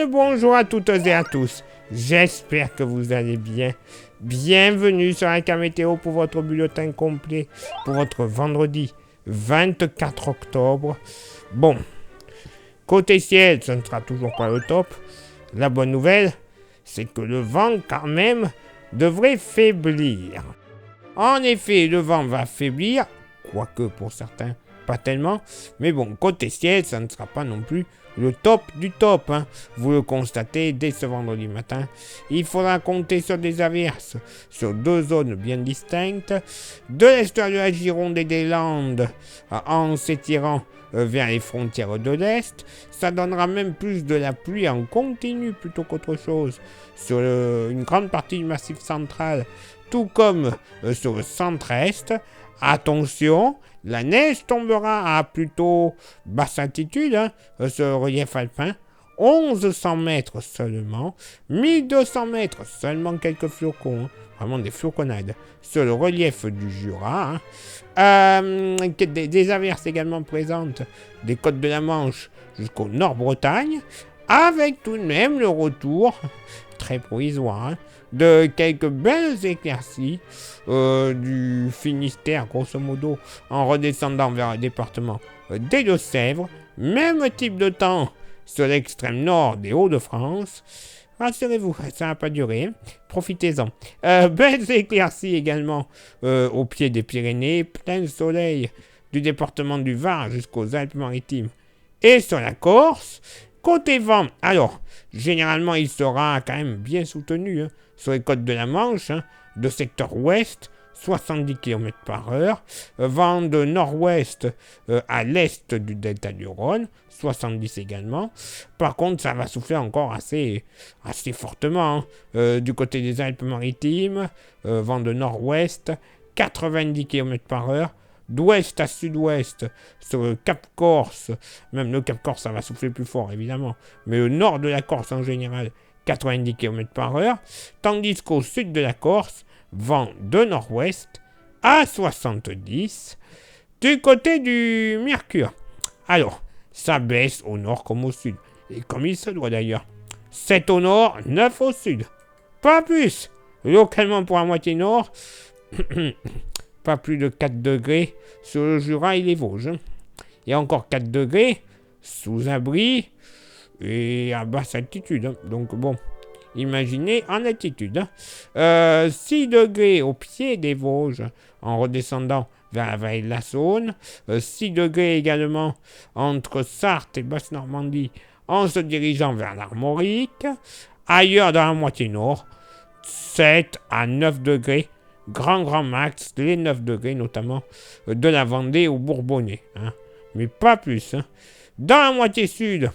le bonjour à toutes et à tous. J'espère que vous allez bien. Bienvenue sur la carte météo pour votre bulletin complet pour votre vendredi 24 octobre. Bon, côté ciel, ce ne sera toujours pas le top. La bonne nouvelle, c'est que le vent quand même devrait faiblir. En effet, le vent va faiblir, quoique pour certains, pas tellement. Mais bon, côté ciel, ça ne sera pas non plus le top du top. Vous le constatez dès ce vendredi matin. Il faudra compter sur des averses sur deux zones bien distinctes. De l'estuaire de la Gironde et des Landes, en s'étirant vers les frontières de l'Est. Ça donnera même plus de la pluie en continu plutôt qu'autre chose sur une grande partie du massif central, tout comme sur le centre-est. Attention, la neige tombera à plutôt basse altitude, sur le relief alpin. 1100 mètres seulement, 1200 mètres seulement quelques flocons, vraiment des floconnades sur le relief du Jura. Des averses également présentes des côtes de la Manche jusqu'au Nord-Bretagne, avec tout de même le retour très provisoire de quelques belles éclaircies du Finistère, grosso modo, en redescendant vers le département des Deux-Sèvres. Même type de temps sur l'extrême nord des Hauts-de-France. Rassurez-vous, ça n'a pas duré, profitez-en. Belles éclaircies également au pied des Pyrénées, plein soleil du département du Var jusqu'aux Alpes-Maritimes et sur la Corse. Côté vent, alors, généralement il sera quand même bien soutenu sur les côtes de la Manche, de secteur ouest, 70 km/h, vent de nord-ouest à l'est du delta du Rhône, 70 également. Par contre, ça va souffler encore assez fortement du côté des Alpes-Maritimes, vent de nord-ouest, 90 km/h, d'ouest à sud-ouest, sur le Cap Corse, même le Cap Corse, ça va souffler plus fort évidemment, mais le nord de la Corse en général, 90 km/h, tandis qu'au sud de la Corse, vent de nord-ouest à 70. Du côté du Mercure, alors, ça baisse au nord comme au sud, et comme il se doit d'ailleurs. 7 au nord, 9 au sud. Pas plus. Localement pour la moitié nord, pas plus de 4 degrés sur le Jura et les Vosges. Et encore 4 degrés sous abri et à basse altitude. Donc bon, imaginez en altitude. 6 degrés au pied des Vosges en redescendant vers la vallée de la Saône. 6 degrés également entre Sarthe et Basse-Normandie en se dirigeant vers l'Armorique. Ailleurs dans la moitié nord, 7 à 9 degrés. Grand max, les 9 degrés notamment de la Vendée au Bourbonnais. Mais pas plus. Dans la moitié sud,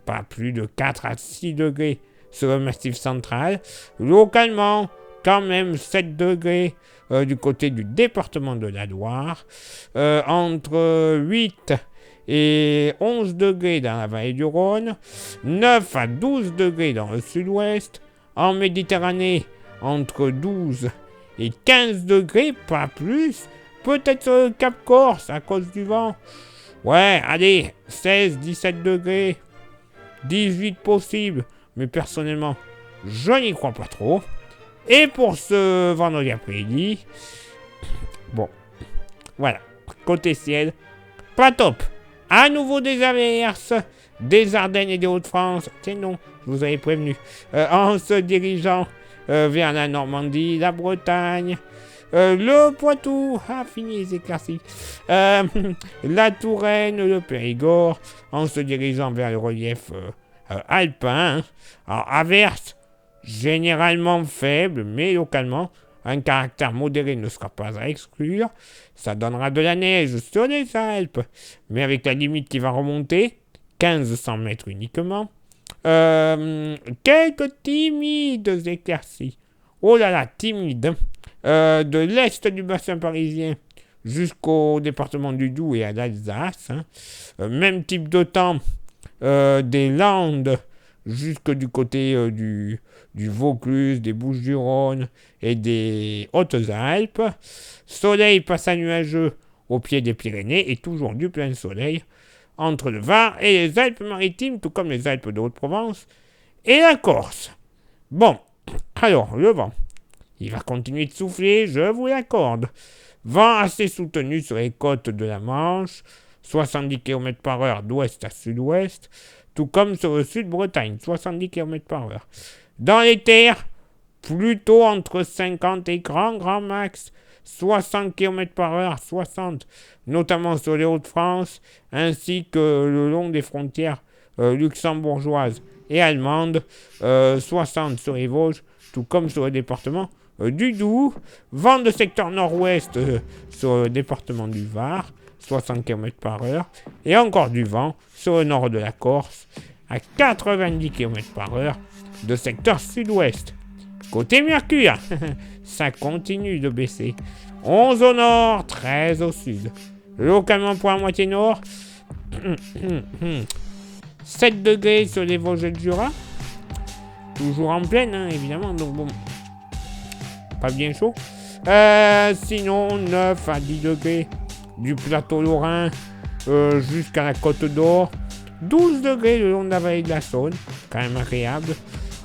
pas plus de 4 à 6 degrés sur le massif central. Localement, quand même 7 degrés du côté du département de la Loire. Entre 8 et 11 degrés dans la vallée du Rhône. 9 à 12 degrés dans le sud-ouest. En Méditerranée, entre 12 et 15 degrés, pas plus. Peut-être sur le Cap Corse à cause du vent. Ouais, allez, 16, 17 degrés. 18 possible. Mais personnellement, je n'y crois pas trop. Et pour ce vendredi après-midi, bon, voilà, côté ciel, pas top. À nouveau des averses, des Ardennes et des Hauts-de-France. Tiens non, je vous avais prévenu. En se dirigeant vers la Normandie, la Bretagne, le Poitou, fini les éclaircies, la Touraine, le Périgord, en se dirigeant vers le relief alpin. Alors, averses généralement faibles, mais localement, un caractère modéré ne sera pas à exclure. Ça donnera de la neige sur les Alpes, mais avec la limite qui va remonter, 1500 mètres uniquement. Quelques timides éclaircies. Oh là là, timides. De l'est du bassin parisien jusqu'au département du Doubs et à l'Alsace. Même type de temps des Landes jusque du côté du Vaucluse, des Bouches-du-Rhône et des Hautes-Alpes. Soleil passe à nuageux au pied des Pyrénées et toujours du plein soleil entre le Var et les Alpes-Maritimes, tout comme les Alpes de Haute-Provence et la Corse. Bon, alors, le vent. Il va continuer de souffler, je vous l'accorde. Vent assez soutenu sur les côtes de la Manche, 70 km/h d'ouest à sud-ouest, tout comme sur le sud-Bretagne, 70 km/h. Dans les terres, plutôt entre 50 et grand max, 60 km/h, 60, notamment sur les Hauts-de-France, ainsi que le long des frontières luxembourgeoises et allemandes, 60 sur les Vosges, tout comme sur le département du Doubs, vent de secteur nord-ouest sur le département du Var, 60 km/h, et encore du vent sur le nord de la Corse, à 90 km/h de secteur sud-ouest. Côté Mercure, ça continue de baisser. 11 au nord, 13 au sud. Localement pour la moitié nord, 7 degrés sur les Vosges et le Jura. Toujours en pleine, hein, évidemment, donc bon, pas bien chaud. Sinon, 9 à 10 degrés du plateau lorrain jusqu'à la Côte d'Or. 12 degrés le long de la vallée de la Saône, quand même agréable.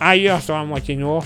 Ailleurs sur la moitié nord,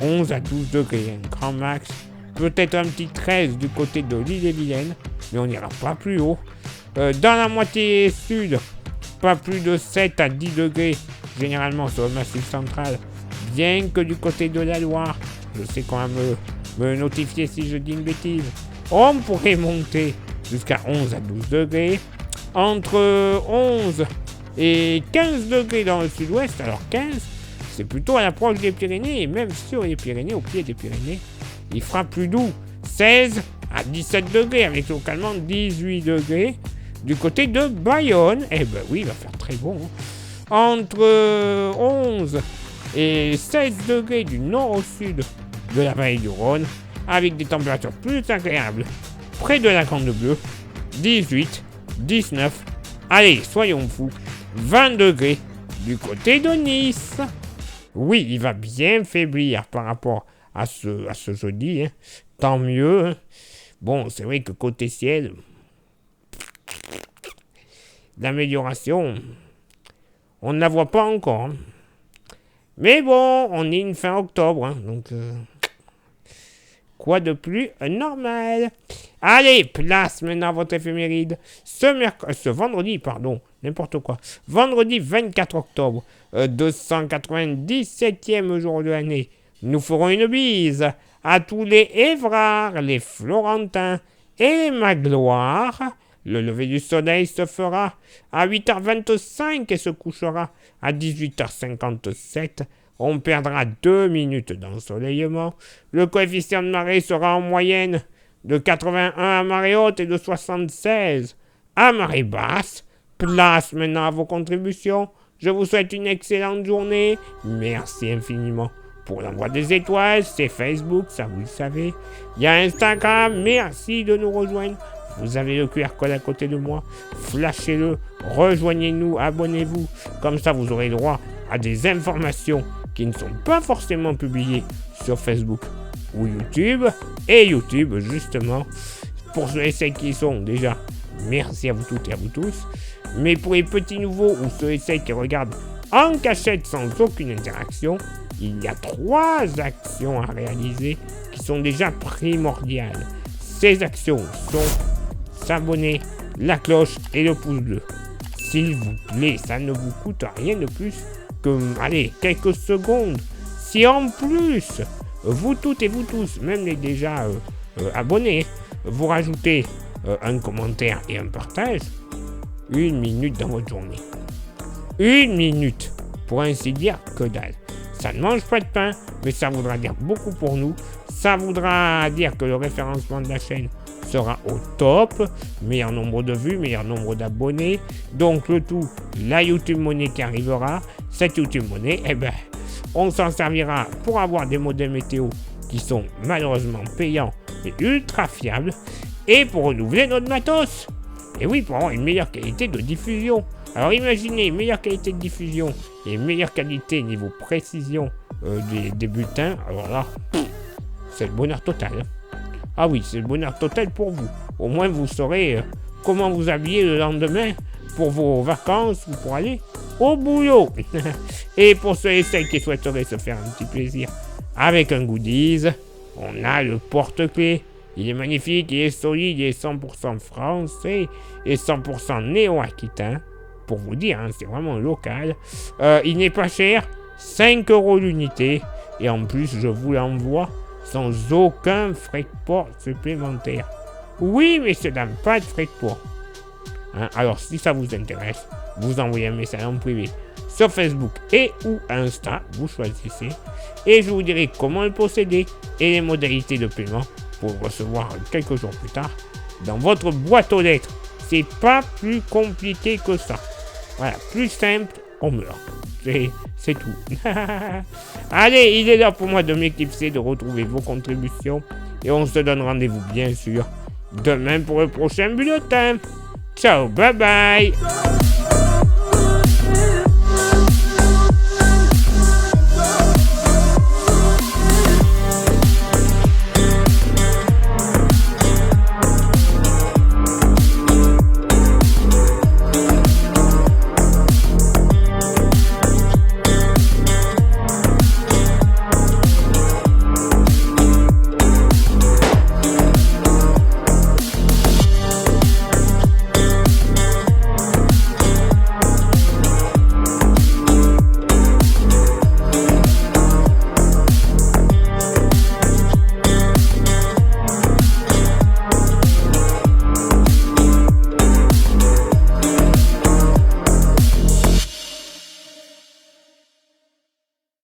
11 à 12 degrés, un grand max. Peut-être un petit 13 du côté de l'île-et-Vilaine, mais on n'ira pas plus haut. Dans la moitié sud, pas plus de 7 à 10 degrés, généralement sur le massif central, bien que du côté de la Loire, je sais qu'on va me notifier si je dis une bêtise, on pourrait monter jusqu'à 11 à 12 degrés, entre 11 et 15 degrés dans le sud-ouest, alors 15, c'est plutôt à l'approche des Pyrénées, et même sur les Pyrénées, au pied des Pyrénées, il fera plus doux, 16 à 17 degrés, avec localement 18 degrés, du côté de Bayonne, eh ben oui, il va faire très bon, hein. Entre 11 et 16 degrés du nord au sud de la vallée du Rhône, avec des températures plus agréables, près de la Grande Bleue, 18, 19, allez, soyons fous, 20 degrés du côté de Nice. Oui, il va bien faiblir par rapport à ce jeudi, hein. Tant mieux, hein. Bon, c'est vrai que côté ciel, l'amélioration, on ne la voit pas encore, hein. Mais bon, on est une fin octobre, hein, donc quoi de plus normal. Allez, place maintenant à votre éphéméride. Ce vendredi, n'importe quoi. Vendredi 24 octobre, 297e jour de l'année. Nous ferons une bise à tous les Évrards, les Florentins et les Magloires. Le lever du soleil se fera à 8h25 et se couchera à 18h57. On perdra 2 minutes d'ensoleillement. Le coefficient de marée sera en moyenne de 81 à marée haute et de 76 à marée basse. Place maintenant à vos contributions. Je vous souhaite une excellente journée. Merci infiniment pour l'envoi des étoiles. C'est Facebook, ça vous le savez. Il y a Instagram. Merci de nous rejoindre. Vous avez le QR code à côté de moi. Flashez-le. Rejoignez-nous. Abonnez-vous. Comme ça, vous aurez droit à des informations qui ne sont pas forcément publiées sur Facebook ou YouTube. Et YouTube, justement, pour ceux et celles qui y sont déjà, merci à vous toutes et à vous tous. Mais pour les petits nouveaux ou ceux et celles qui regardent en cachette sans aucune interaction, il y a 3 actions à réaliser qui sont déjà primordiales. Ces actions sont s'abonner, la cloche et le pouce bleu. S'il vous plaît, ça ne vous coûte rien de plus que, quelques secondes. Si en plus, vous toutes et vous tous, même les déjà abonnés, vous rajoutez un commentaire et un partage, 1 minute dans votre journée. 1 minute, pour ainsi dire, que dalle. Ça ne mange pas de pain, mais ça voudra dire beaucoup pour nous. Ça voudra dire que le référencement de la chaîne sera au top, meilleur nombre de vues, meilleur nombre d'abonnés, donc le tout, la YouTube Money qui arrivera. Cette YouTube Money, on s'en servira pour avoir des modèles météo qui sont malheureusement payants et ultra fiables, et pour renouveler notre matos, et oui, pour avoir une meilleure qualité de diffusion. Alors imaginez, une meilleure qualité de diffusion et une meilleure qualité niveau précision des bulletins, alors là, c'est le bonheur total, hein. Ah oui, c'est le bonheur total pour vous. Au moins, vous saurez comment vous habiller le lendemain pour vos vacances ou pour aller au boulot. Et pour ceux et celles qui souhaiteraient se faire un petit plaisir avec un goodies, on a le porte-clés. Il est magnifique, il est solide, il est 100% français et 100% néo-aquitain. Pour vous dire, hein, c'est vraiment local. Il n'est pas cher, 5 € l'unité. Et en plus, je vous l'envoie sans aucun frais de port supplémentaire. Oui, messieurs, dames, pas de frais de port. Hein, alors, si ça vous intéresse, vous envoyez un message en privé sur Facebook et ou Insta, vous choisissez. Et je vous dirai comment le posséder et les modalités de paiement pour le recevoir quelques jours plus tard dans votre boîte aux lettres. C'est pas plus compliqué que ça. Voilà, plus simple, on meurt. C'est tout. Allez, il est l'heure pour moi de m'éclipser, de retrouver vos contributions. Et on se donne rendez-vous, bien sûr, demain pour le prochain bulletin. Ciao, bye bye.